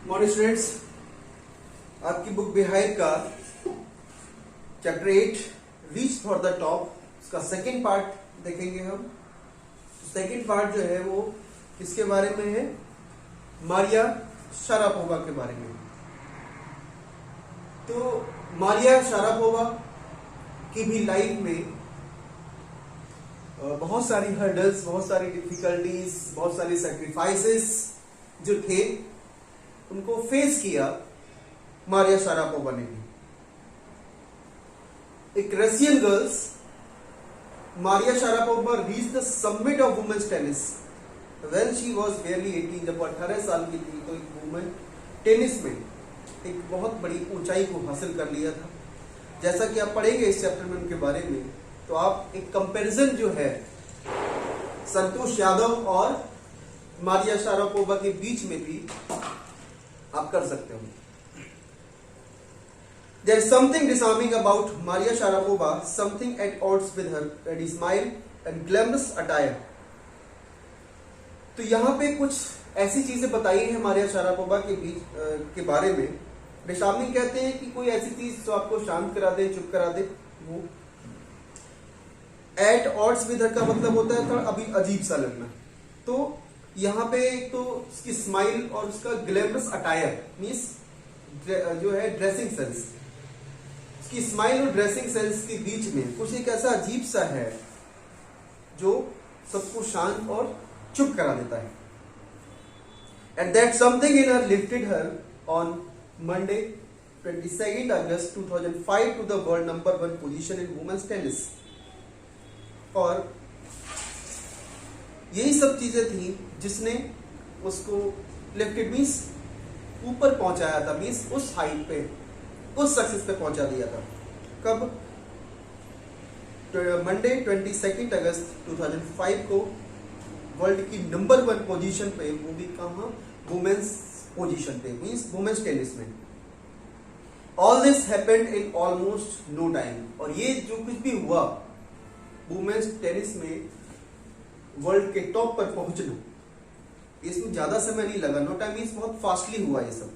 Morning students, आपकी book beehive का chapter 8 reach for the top उसका सेकंड पार्ट देखेंगे हम। सेकंड पार्ट जो है वो किसके बारे में है? मारिया शारापोवा के बारे में। तो मारिया शारापोवा की भी लाइफ में बहुत सारी हर्डल्स, बहुत सारी डिफिकल्टीज, बहुत सारी सैक्रिफाइसेस जो थे उनको फेस किया मारिया शारापोवा ने भी। एक Russian girls Maria Sharapova reach the summit of women's tennis when she was barely 18। जब 18 साल की थी तो एक वुमेन टेनिस में एक बहुत बड़ी ऊंचाई को हासिल कर लिया था। जैसा कि आप पढ़ेंगे इस चैप्टर में उनके बारे में, तो आप एक कंपैरिजन जो है संतोष यादव और मारिया शारापोवा के बीच में भी आप कर सकते हो। There is something disarming about Maria Sharapova, something at odds with her ready smile and glamorous attire. तो यहाँ पे कुछ ऐसी चीजें बताई हैं मारिया शारापोवा के बीच के बारे में। डिसार्मिंग कहते हैं कि कोई ऐसी चीज जो आपको शांत करा दे, चुप करा दे। वो एट ऑड्स विद हर का मतलब होता है थोड़ा अभी अजीब सा लगना। तो यहाँ पे एक तो उसकी स्माइल और उसका ग्लैमरस अटायर मीन्स जो है ड्रेसिंग सेंस, उसकी स्माइल और ड्रेसिंग सेंस के बीच में कुछ एक ऐसा अजीब सा है जो सबको शांत और चुप करा देता है। And that something in her lifted her on Monday 22 August 2005 to the world number 1 position in women's tennis. और यही सब चीजें थी जिसने उसको लिफ्टेड मीन्स ऊपर पहुंचाया था, मीन्स उस हाइट पे, उस सक्सेस पे पहुंचा दिया था। कब? मंडे 22 अगस्त 2005 को वर्ल्ड की नंबर 1 पोजीशन पे, वो भी कहां? वुमेन्स पोजीशन पे, मीन्स वुमेन्स टेनिस में। All this happened in almost no time. और ये जो कुछ भी हुआ वुमेन्स टेनिस में वर्ल्ड के टॉप पर पहुंचना, इसमें ज्यादा समय नहीं लगा। नो टाइम मीन्स बहुत फास्टली हुआ ये सब।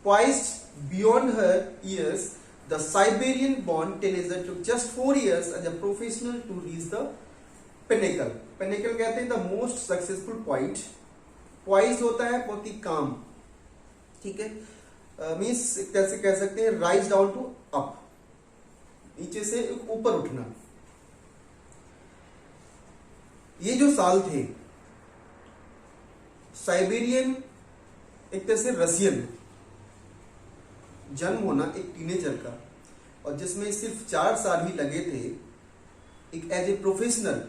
Poised beyond her years, the Siberian-born teenager took just 4 years as a professional to reach the pinnacle. Pinnacle कहते हैं the most successful point. Poised होता है बहुत ही काम, ठीक है? मीन्स कैसे कह सकते हैं, राइज डाउन टू अप, नीचे से ऊपर उठना। ये जो साल थे साइबेरियन, एक तरह से रशियन जन्म होना एक टीनेजर का, और जिसमें सिर्फ 4 साल ही लगे थे एक एज ए प्रोफेशनल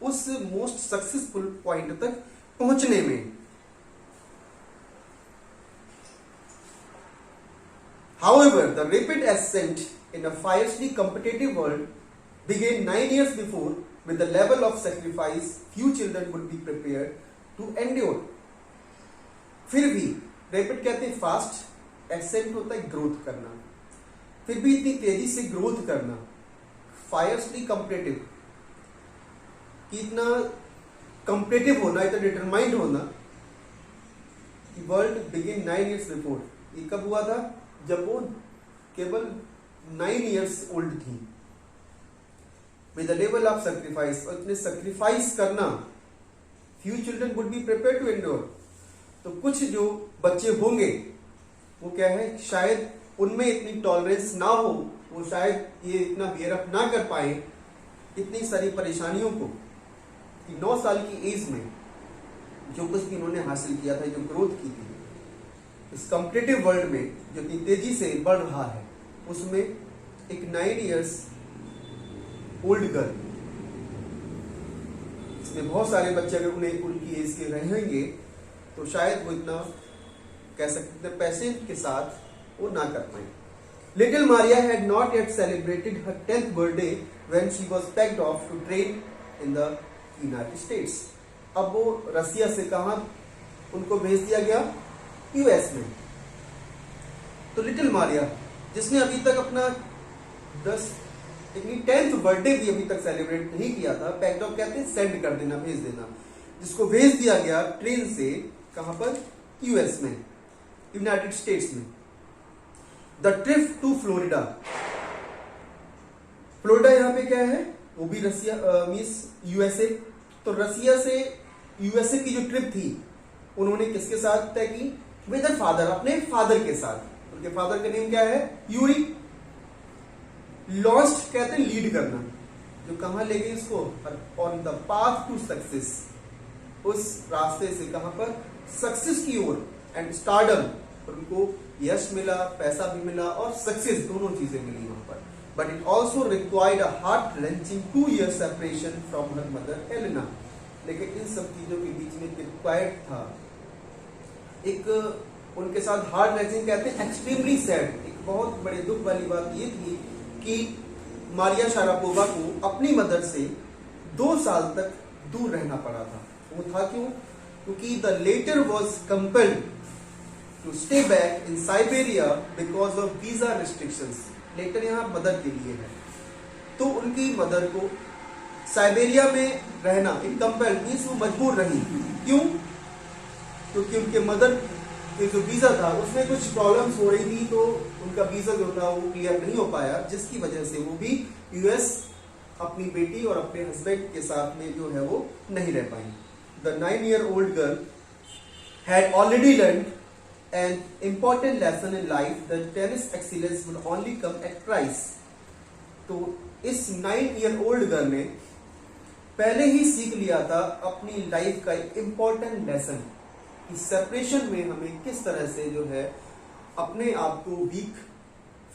उस मोस्ट सक्सेसफुल पॉइंट तक पहुंचने में। However, the rapid ascent in a fiercely competitive world began 9 years before with the level of sacrifice few children would be prepared to endure. फिर भी रैपिड कहते हैं fast, accent होता है ग्रोथ करना, फिर भी इतनी तेजी से ग्रोथ करना, फायरसली कॉम्पिटिटिव, कि इतना कॉम्पिटिटिव होना, इतना डिटरमाइंड होना कि वर्ल्ड बिगिन 9 years बिफोर। ये कब हुआ था? जब वो केवल 9 years ओल्ड थी। With the level of sacrifice, और इतने सैक्रिफाइस करना, few children would be prepare to endure. तो कुछ जो बच्चे होंगे वो क्या है, शायद उनमें इतनी टॉलरेंस ना हो, वो शायद ये इतना बियर अप ना कर पाए इतनी सारी परेशानियों को, कि 9 साल की एज में जो कुछ भी उन्होंने हासिल किया था, जो ग्रोथ की थी इस कॉम्पिटिटिव वर्ल्ड में जो इतनी तेजी से बढ़ रहा है, उसमें एक 9 years ओल्ड गर्ल, इसमें बहुत सारे बच्चे अगर उन्हें उनकी एज के रहेंगे तो शायद वो इतना कह सकते हैं पैसेंट के साथ वो ना कर पाए। Little Maria had not yet celebrated her 10th birthday when she was packed off to train in the United States. अब वो रसिया से कहा उनको भेज दिया गया? यूएस में। तो लिटिल मारिया जिसने अभी तक अपना 10th बर्थडे भी अभी तक सेलिब्रेट नहीं किया था, पैक्ड ऑफ कहते हैं सेंड कर देना, भेज देना, जिसको भेज दिया गया ट्रेन से, कहां पर? यूएस में। यूनाइटेड स्टेट्स में। The trip to Florida, Florida यहाँ पे क्या है, वो भी रसिया मीन्स यूएसए। तो रसिया से यूएसए की जो ट्रिप थी उन्होंने किसके साथ तय की, विद द फादर, अपने फादर के साथ। उनके फादर का नेम क्या है, यूरी। लॉन्च्ड कहते हैं लीड करना, जो कहां ले गई इसको, on the path to success, उस रास्ते से कहां पर, सक्सेस की ओर, एंड स्टारडम, उनको यश मिला, पैसा भी मिला और सक्सेस, दोनों चीजें मिली वहां पर। But it also required a heart wrenching 2 years separation from her mother Helena. लेकिन इन सब चीजों के बीच में रिक्वायर्ड था एक, उनके साथ हार्ट रेंचिंग कहते हैं एक्सट्रीमली सैड, एक बहुत बड़े दुख वाली बात ये थी कि मारिया शारापोवा को अपनी मदर से 2 साल तक दूर रहना पड़ा था। वो था क्यों, क्योंकि the latter was compelled to stay back in Siberia because of visa restrictions. Latter यहाँ मदर के लिए है, तो उनकी मदर को साइबेरिया में रहना, इन कंपेल्ड मीन्स वो मजबूर रही। क्यों, क्योंकि उनके मदर के जो वीजा था उसमें कुछ प्रॉब्लम्स हो रही थी, तो उनका वीजा जो था वो क्लियर नहीं हो पाया, जिसकी वजह से वो भी यूएस अपनी बेटी और अपने हस्बैंड के साथ में जो है वो नहीं रह पाई। The 9-year-old girl had already learned an important lesson in life that tennis excellence would only come at price। तो इस 9-year-old गर्ल ने पहले ही सीख लिया था अपनी लाइफ का एक इम्पोर्टेंट लेसन कि सेपरेशन में हमें किस तरह से जो है अपने आप को वीक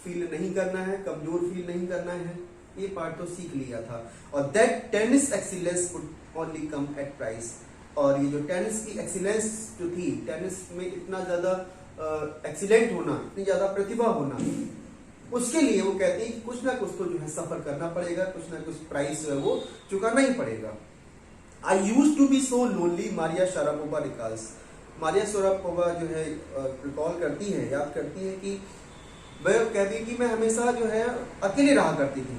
फील नहीं करना है, कमजोर फील नहीं करना है, ये पार्ट तो सीख लिया था। और that tennis excellence would only come at price. और ये जो टेनिस की एक्सीलेंस जो थी, टेनिस में इतना ज्यादा एक्सीलेंट होना, इतनी ज्यादा प्रतिभा होना, उसके लिए वो कहते हैं कुछ ना कुछ तो जो है सफर करना पड़ेगा, कुछ ना कुछ प्राइस जो है वो चुकाना ही पड़ेगा। I use to be so lonely, Maria Sharapova recalls. Maria Sharapova जो है रिकॉल करती है, याद करती है कि वह कहती है कि मैं हमेशा जो है अकेले रहा करती थी।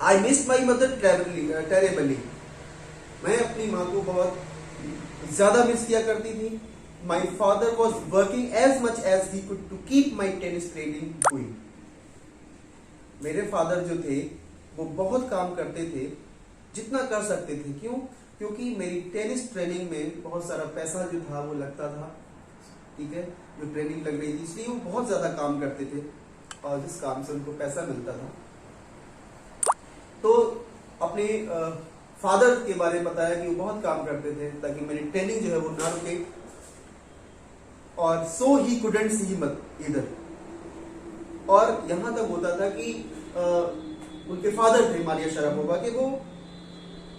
I miss my mother terribly, मैं अपनी माँ को बहुत ज्यादा मिस किया करती थी। My father was working as much as he could to keep my tennis training going. मेरे फादर जो थे वो बहुत काम करते थे, जितना कर सकते थे। क्यों, क्योंकि मेरी टेनिस ट्रेनिंग में बहुत सारा पैसा जो था वो लगता था, ठीक है, जो ट्रेनिंग लग रही थी, इसलिए वो बहुत ज्यादा काम करते थे और जिस काम से उनको पैसा मिलता था। तो अपने फादर के बारे में बताया कि वो बहुत काम करते थे ताकि मेरी ट्रेनिंग जो है वो ना रुके। और सो ही कुडंट सी इधर, और यहां तक होता था कि उनके फादर थे मारिया शारापोवा के, वो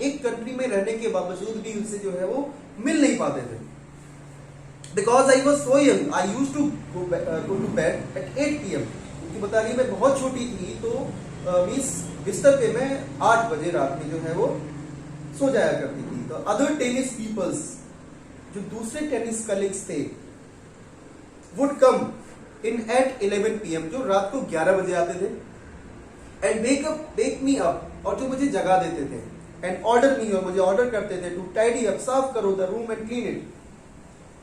एक कंट्री में रहने के बावजूद भी उनसे जो है वो मिल नहीं पाते थे। Because I was so young, I use to go to bed at 8 PM। उनकी बता रही मैं बहुत छोटी थी, तो मीन्स बिस्तर पे मैं 8 बजे रात में जो है वो सो जाया करती थी। तो अदर टेनिस पीपल्स, जो दूसरे टेनिस कलीग्स थे, would come in at 11 PM, जो रात को 11 बजे आते थे, एंड वेक मी अप, और जो मुझे जगा देते थे, एंड ऑर्डर मी, और मुझे ऑर्डर करते थे टू टाइडी अप, साफ करो the room and clean it,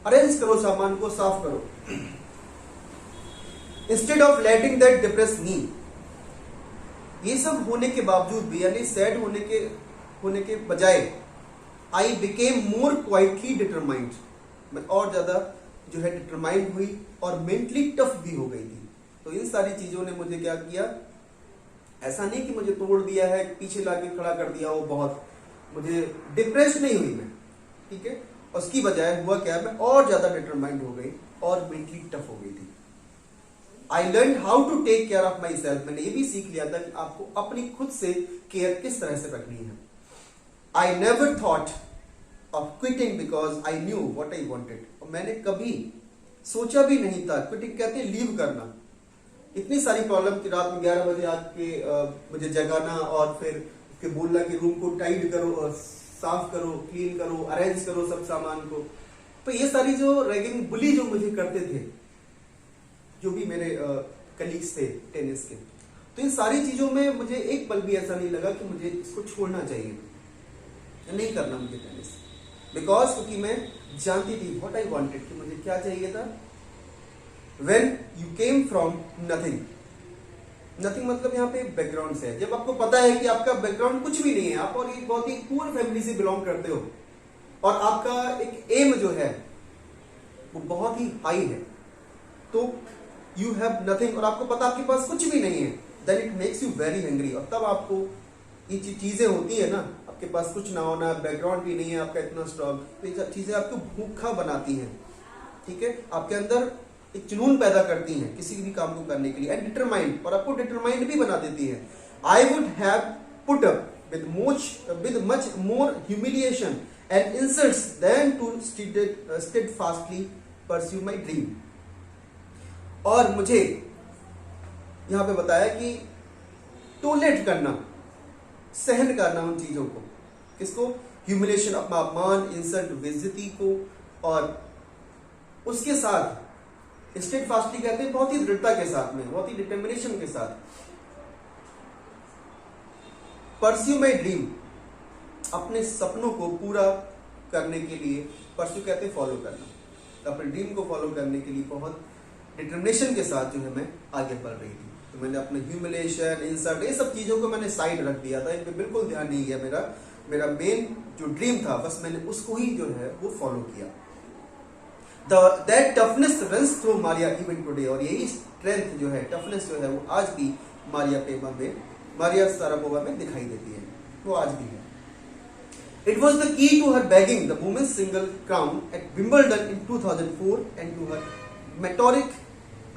arrange करो सामान को, साफ करो। Instead of letting that depress me, ये सब होने के बावजूद भी, यानी सैड होने के बजाय, I became more quietly determined, मैं और ज्यादा जो है डिटरमाइंड हुई और मेंटली टफ भी हो गई थी। तो इन सारी चीजों ने मुझे क्या किया, ऐसा नहीं कि मुझे तोड़ दिया है, पीछे लाके खड़ा कर दिया, वो बहुत मुझे डिप्रेस नहीं हुई मैं, ठीक है। उसकी बजाय हुआ क्या, मैं और ज्यादा डिटरमाइंड हो गई और मेंटली टफ हो गई थी। I learn how to take care of myself, मैंने ये भी सीख लिया था कि आपको अपनी खुद से केयर किस तरह से रखनी है। I never thought of quitting because I knew what I wanted, और मैंने कभी सोचा भी नहीं था, क्विटिंग कहते हैं लीव करना। इतनी सारी प्रॉब्लम की रात में 11 बजे आके मुझे जगाना और फिर बोलना कि रूम को टाइड करो और साफ करो, क्लीन करो, अरेंज करो सब सामान को। तो ये सारी जो रैगिंग बुली जो मुझे करते थे, जो भी मेरे कलीग्स थे टेनिस के, तो इन सारी चीजों में मुझे एक पल भी ऐसा नहीं लगा कि मुझे इसको छोड़ना चाहिए, नहीं करना मुझे टेनिस, बिकॉज क्योंकि मैं जानती थी व्हाट आई वांटेड, कि मुझे क्या चाहिए था, when you came from nothing. Nothing मतलब यहाँ पे बैकग्राउंड से है, जब आपको पता है कि आपका बैकग्राउंड कुछ भी नहीं है, आप और एक बहुत ही पुअर फैमिली से बिलोंग करते हो और आपका एक एम जो है वो बहुत ही हाई है, तो यू हैव नथिंग और आपको पता आपके पास कुछ भी नहीं है, then it makes you very hungry. और तब आपको ये चीजें होती है ना, आपके पास कुछ ना होना, बैकग्राउंड भी नहीं है आपका इतना स्ट्रॉन्ग, तो ये चीजें आपको भूखा बनाती हैं, ठीक है, आपके अंदर एक जुनून पैदा करती हैं किसी भी काम को करने के लिए, एंड डिटरमाइंड, और आपको डिटरमाइंड भी बना देती है। I would have put up with much more humiliation and insults than to steadfastly pursue my dream. और मुझे यहां पे बताया कि टोलरेट करना, सहन करना उन चीजों को, किसको, ह्यूमिलेशन, अपना अपमान, इंसल्ट, बेइज्जती को, और उसके साथ स्टेडफास्टली कहते हैं बहुत ही दृढ़ता के साथ में, बहुत ही डिटर्मिनेशन के साथ, परस्यू माई ड्रीम, अपने सपनों को पूरा करने के लिए, परस्यू कहते हैं फॉलो करना, तो अपने ड्रीम को फॉलो करने के लिए बहुत डिटर्मिनेशन के साथ जो है मैं आगे बढ़ रही थी। तो मैंने अपने ह्यूमिलेशन, इंसल्ट, ये सब चीजों को मैंने साइड रख दिया था, इन पे बिल्कुल ध्यान नहीं किया। मेरा मेन जो ड्रीम था बस मैंने उसको ही जो है वो फॉलो किया। That toughness runs through Maria even today, और यही स्ट्रेंथ जो है, टफनेस जो है वो आज भी मारिया शारापोवा में दिखाई देती है, वो आज भी है। It was the key to her bagging the women's single crown at Wimbledon in 2004 and to her meteoric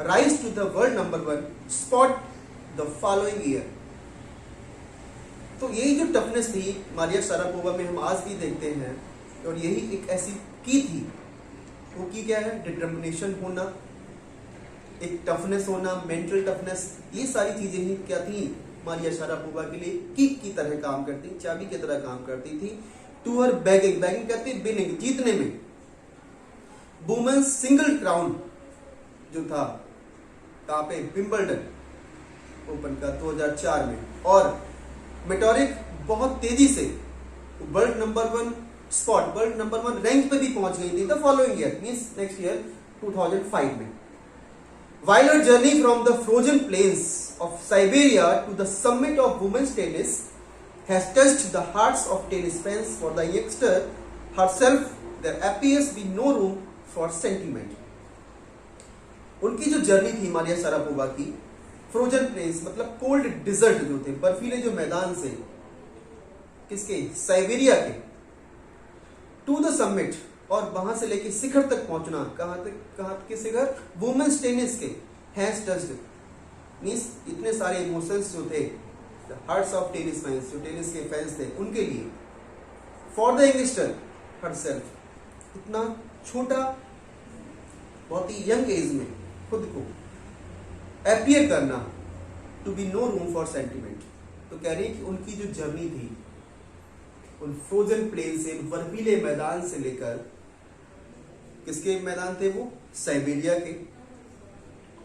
rise to the world #1 spot the following year. तो यही जो टफनेस थी मारिया शारापोवा में हम आज भी देखते हैं, और यही एक ऐसी की थी, वो की क्या है, डिटर्मिनेशन होना, एक टफनेस होना, मेंटल टफनेस, ये सारी चीजें ही क्या थी मारिया शारापोवा के लिए की तरह काम करती, चाबी की तरह काम करती थी। टू हर बैगिंग कहते हैं विनिंग, जीतने में, वुमेन्स सिंगल क्राउन जो था कहाँ पे, विंबलडन ओपन का 2004 में, और मेटोरिक बहुत तेजी से वर्ल्ड #1 स्पॉट, वर्ल्ड #1 रैंक पे भी पहुंच गई थी the following year, means next year 2005 में। While her journey from the frozen plains of Siberia to the summit of women's tennis has touched the hearts of tennis fans, for the youngster herself there appears to be no room for sentiment. उनकी जो journey थी Maria Sharapova की, frozen planes मतलब cold desert जो थे, बर्फीले जो मैदान से, किसके, साइबेरिया के, टू द समिट, और वहां से लेके शिखर तक पहुंचना, कहां के शिखर, वुमेन्स टेनिस के, हैज टच्ड, मींस इतने सारे इमोशंस जो थे, हार्ट्स ऑफ टेनिस फैंस, जो टेनिस के फैंस थे उनके लिए, फॉर द यंगस्टर हरसेल्फ, इतना छोटा, बहुत ही यंग एज में खुद को अपीयर करना, to be no room for sentiment. तो कह रही है कि उनकी जो जर्नी थी उन फ्रोजन प्लेन से, बर्फीले मैदान से लेकर, किसके मैदान थे वो, साइबेरिया के,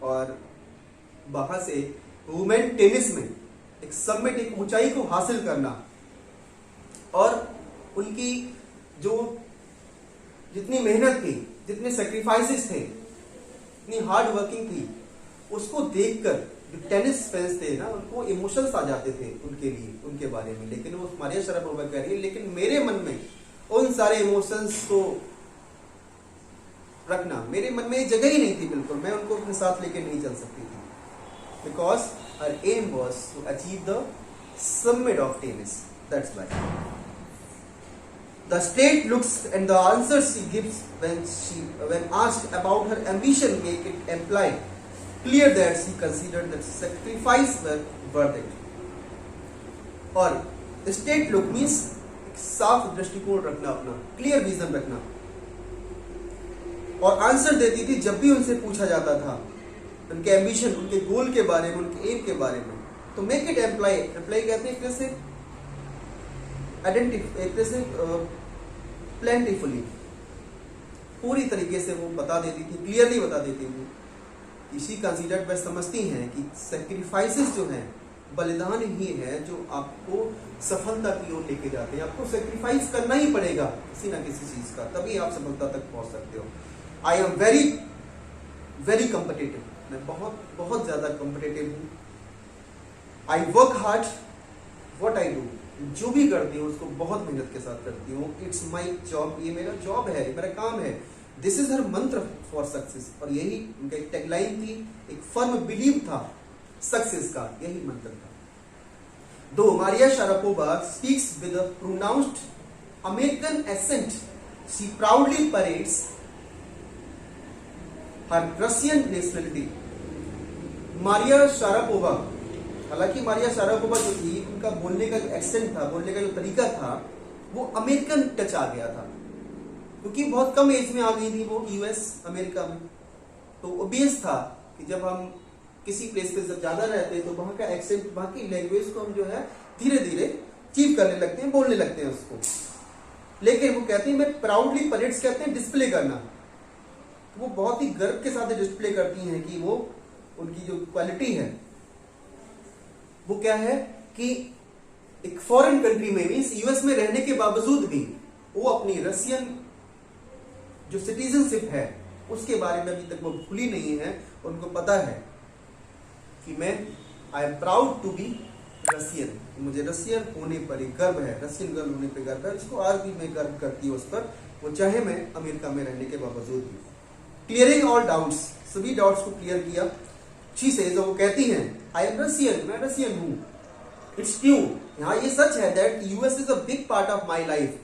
और वहां से वुमेन टेनिस में एक समिट, एक ऊंचाई को हासिल करना, और उनकी जो जितनी मेहनत थी, जितने सेक्रीफाइसेस थे, इतनी हार्ड वर्किंग थी, उसको देखकर जो टेनिस फैंस थे ना, उनको इमोशंस आ जाते थे उनके लिए, उनके बारे में। लेकिन वो मारिया शारापोवा कह रही है, लेकिन मेरे मन में उन सारे इमोशंस को रखना, मेरे मन में जगह ही नहीं थी बिल्कुल, मैं उनको अपने साथ लेके नहीं चल सकती थी, because her aim was to achieve the summit of tennis, that's why. The straight looks and the answers she gives when asked about her ambition make it imply clear that she considered that sacrifice were worth it. और straight look means साफ दृष्टिकोण रखना, अपना clear vision रखना, और answer देती थी जब भी उनसे पूछा जाता था उनके एम्बिशन, उनके गोल के बारे में, उनके एम के बारे में। तो मेक इट एम्प्लाई, एम्प्लाई कहते हैं एक तरह से आइडेंटिफाई, एक तरह से प्लेंटिफुली, पूरी तरीके से वो बता देती थी, क्लियरली बता देती थी। इसी कंसीडर्ड, वह समझती हैं कि सेक्रीफाइसेस जो हैं, बलिदान ही है जो आपको सफलता की ओर लेके जाते हैं। आपको सेक्रीफाइस करना ही पड़ेगा किसी ना किसी चीज का, तभी आप सफलता तक पहुंच सकते हो। I am very very competitive, मैं बहुत बहुत ज्यादा कॉम्पिटिटिव हूँ। I work hard what I do, जो भी करती हूँ उसको बहुत मेहनत के साथ करती हूँ। इट्स माई जॉब, ये मेरा जॉब है, मेरा काम है। दिस इज हर मंत्र फॉर सक्सेस, और यही उनका एक टैगलाइन थी, एक फर्म बिलीव था सक्सेस का, यही मंत्र था। Though Maria Sharapova speaks with a pronounced American accent, she proudly parades her Russian nationality. Maria Sharapova, हालांकि मारिया शारापोवा जो थी, उनका बोलने का जो एक्सेंट था, बोलने का जो तरीका था, वो अमेरिकन टच आ गया था, क्योंकि बहुत कम एज में आ गई थी वो यूएस अमेरिका में। तो ऑब्वियस था कि जब हम किसी प्लेस पे जब ज्यादा रहते हैं तो वहां का एक्सेंट, वहां की लैंग्वेज को हम जो है धीरे धीरे चीव करने लगते हैं, बोलने लगते हैं उसको। लेकिन वो कहते हैं, मैं प्राउडली परेड्स कहते हैं डिस्प्ले करना, तो वो बहुत ही गर्व के साथ डिस्प्ले करती हैं कि वो उनकी जो क्वालिटी है वो क्या है कि एक फॉरेन कंट्री में भी, यूएस में रहने के बावजूद भी वो अपनी रशियन जो सिटीजनशिप है उसके बारे में अभी तक वो भूली नहीं है। उनको पता है कि मैं I am proud to be Russian, मुझे रशियन होने पर ही गर्व है, रशियन गर्ल होने पर गर्व है, जिसको आज भी मैं गर्व करती हूँ उस पर, वो चाहे मैं अमेरिका में रहने के बावजूद भी। क्लियरिंग ऑल डाउट्स, सभी डाउट्स को क्लियर किया। शी सेज, वो कहती हैं, आई एम रशियन, मैं रशियन हूं। इट्स ट्रू, यहाँ ये सच है that US is a big part of my life,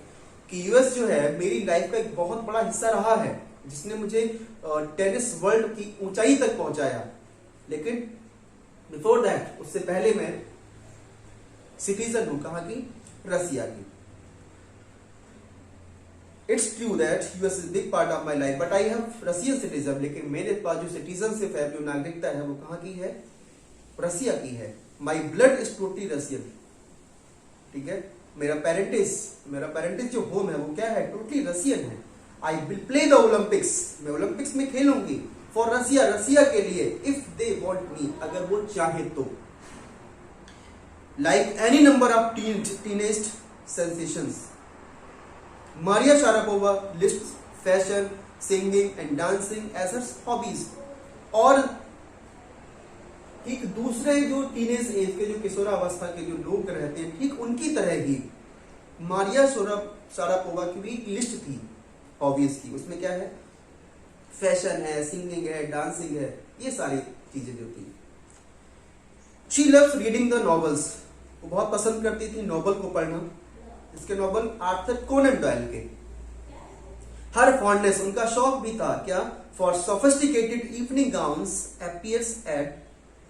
कि यूएस जो है मेरी लाइफ का एक बहुत बड़ा हिस्सा रहा है, जिसने मुझे टेनिस वर्ल्ड की ऊंचाई तक पहुंचाया। लेकिन बिफोर दैट, उससे पहले मैं सिटीजन हूं, कहां की? रसिया की। It's true that US is big part of my life but I have Russian citizen, लेकिन मेरे पास जो सिटीजनशिप है, जो नागरिकता है, वो कहां की है? रसिया की है। My blood is totally Russian, ठीक है। मेरा पेरेंटिस जो होम है वो क्या है? टोटली रशियन है। I will play the Olympics, मैं ओलंपिक्स में खेलूंगी फॉर रसिया, रसिया के लिए, इफ दे वॉन्ट मी, अगर वो चाहे तो। Like any number of teenage sensations, Maria Sharapova lists fashion, singing and dancing as her hobbies। और ठीक दूसरे जो टीनेज एज के, जो किशोरावस्था के जो लोग रहते हैं, ठीक उनकी तरह ही मारिया शारापोवा की भी एक लिस्ट थी हॉबीज की। उसमें क्या है? फैशन है, सिंगिंग है, डांसिंग है, ये सारी चीजें जो थी। She loves reading the novels, वो बहुत पसंद करती थी नॉवल को पढ़ना। इसके नॉवल आर्थर कोनन डॉयल के। हर फॉन्डनेस, उनका शौक भी था क्या? For sophisticated evening gowns appears eight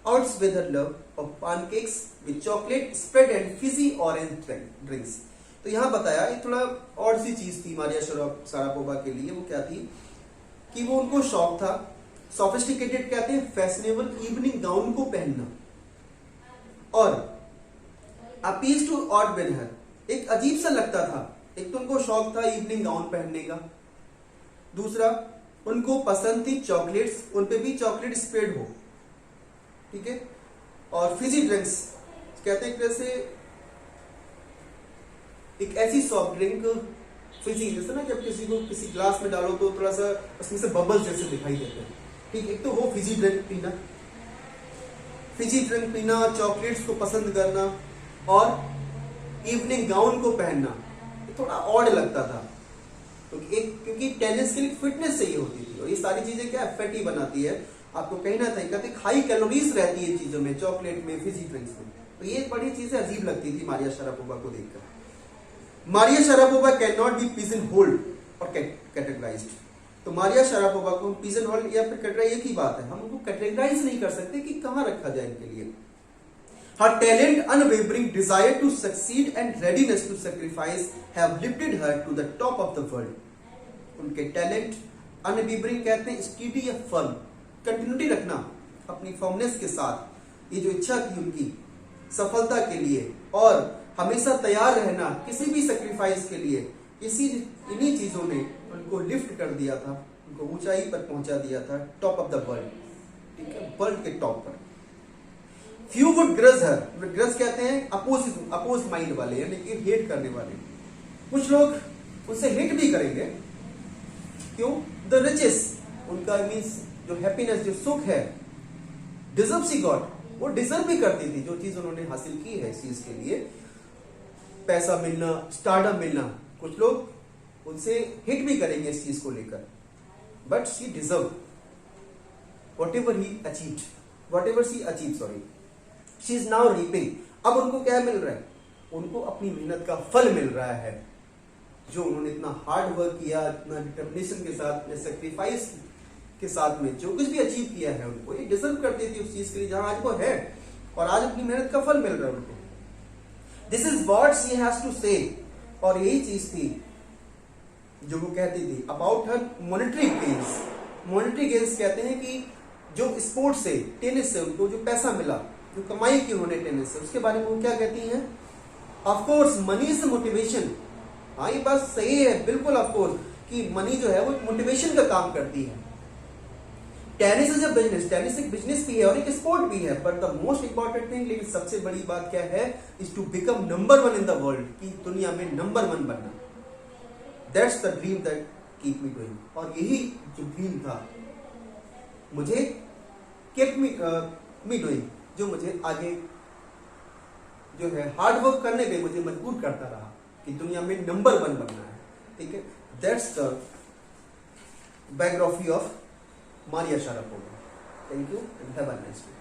outs with her love of pancakes with chocolate spread and Fiji orange drinks. तो यहां बताया, ये थोड़ा और सी चीज थी मारिया शारापोवा के लिए। वो क्या थी कि वो, उनको शौक था, सोफिस्टिकेटेड कहते हैं फैशनेबल इवनिंग गाउन को पहनना, और appears too odd with her, एक अजीब सा लगता था। एक तो उनको शौक था इवनिंग गाउन पहनने का, दूसरा उनको पसंद थी चॉकलेट्स, उन पे भी चॉकलेट स्प्रेड हो, ठीक है, और फिजी ड्रिंक्स कहते हैं जैसे एक ऐसी सॉफ्ट ड्रिंक, फिजी, जैसे ना कि आप किसी को किसी ग्लास में डालो तो थोड़ा सा उसमें से बबल्स जैसे दिखाई देते हैं, ठीक। एक तो वो फिजी ड्रिंक पीना, चॉकलेट्स को पसंद करना और इवनिंग गाउन को पहनना, थोड़ा ऑड लगता था। तो क्योंकि टेनिस के लिए फिटनेस चाहिए होती थी, और ये सारी चीजें क्या फैटी बनाती है, आपको कहीं ना कहीं कहते हाई कैलोरीज रहती है चीजों में, चॉकलेट में, फिजी ड्रिंक्स में। तो ये बड़ी चीजें अजीब लगती थी मारिया शारापोवा को देखकर। Maria Sharapova can not be pigeon hold और कैटेगराइज्ड। तो मारिया शारापोवा को पिजन होल्ड या फिर कैटेगराइज, एक ही बात है, हम उनको कैटेगराइज नहीं कर सकते कि कहां रखा जाए इनके लिए। Her talent, unwavering desire to succeed and readiness to sacrifice have lifted her to the top of the world। उनके टैलेंट, अनवेवरिंग कहते हैं स्टीडी या फर्म, कंटिन्यूटी रखना अपनी फर्मनेस के साथ, ये जो इच्छा थी उनकी सफलता के लिए, और हमेशा तैयार रहना किसी भी सेक्रीफाइस के लिए, इन्हीं चीजों ने उनको लिफ्ट कर दिया था, उनको ऊंचाई पर पहुंचा दिया था, टॉप ऑफ द वर्ल्ड, ठीक है, वर्ल्ड के टॉप पर। Few would grudge her, grudge कहते हैं अपोज माइंड वाले, यानी कि हेट करने वाले। कुछ लोग उनसे हेट भी करेंगे, क्यों? द रिचेस, उनका मीन्स जो हैप्पीनेस, जो सुख है, डिजर्व सी गॉड, वो डिजर्व भी करती थी जो चीज उन्होंने हासिल की है इस चीज के लिए, पैसा मिलना, स्टारडम मिलना। कुछ लोग उनसे हिट भी करेंगे इस चीज को लेकर, but she deserve whatever she achieved, sorry, she is now reaping। अब उनको क्या मिल रहा है? उनको अपनी मेहनत का फल मिल रहा है, जो उन्होंने इतना हार्ड वर्क किया, इतना डिटर्मिनेशन के साथ, सेक्रीफाइस के साथ में जो कुछ भी अचीव किया है, उनको ये डिजर्व करती थी उस चीज के लिए जहां आज वो है, और आज अपनी मेहनत का फल मिल रहा है उनको। This is what she has to say. और यही चीज थी जो वो कहती थी about her monetary gains. Monetary gains कहते हैं कि जो स्पोर्ट्स से, टेनिस से उनको जो पैसा मिला, जो कमाई की उन्होंने टेनिस से, उसके बारे में वो क्या कहती हैं? Of course money is motivation. हाँ, ये बात सही है, बिल्कुल ऑफ कोर्स, कि मनी जो है वो मोटिवेशन का काम करती है। Tennis is a business, tennis एक बिजनेस भी है और एक स्पोर्ट भी है, but the most important thing, लेकिन सबसे बड़ी बात क्या है, is to become number 1 in the world, की दुनिया में नंबर 1 बनना। That's the dream that keep me doing. और यही जो ड्रीम था मुझे कीप मी डूइंग, जो मुझे आगे जो है हार्ड वर्क करने पे मुझे मजबूर करता रहा कि दुनिया में नंबर 1 बनना है। ठीक है, that's the biography of Maria Sharapova. Thank you and have a nice day.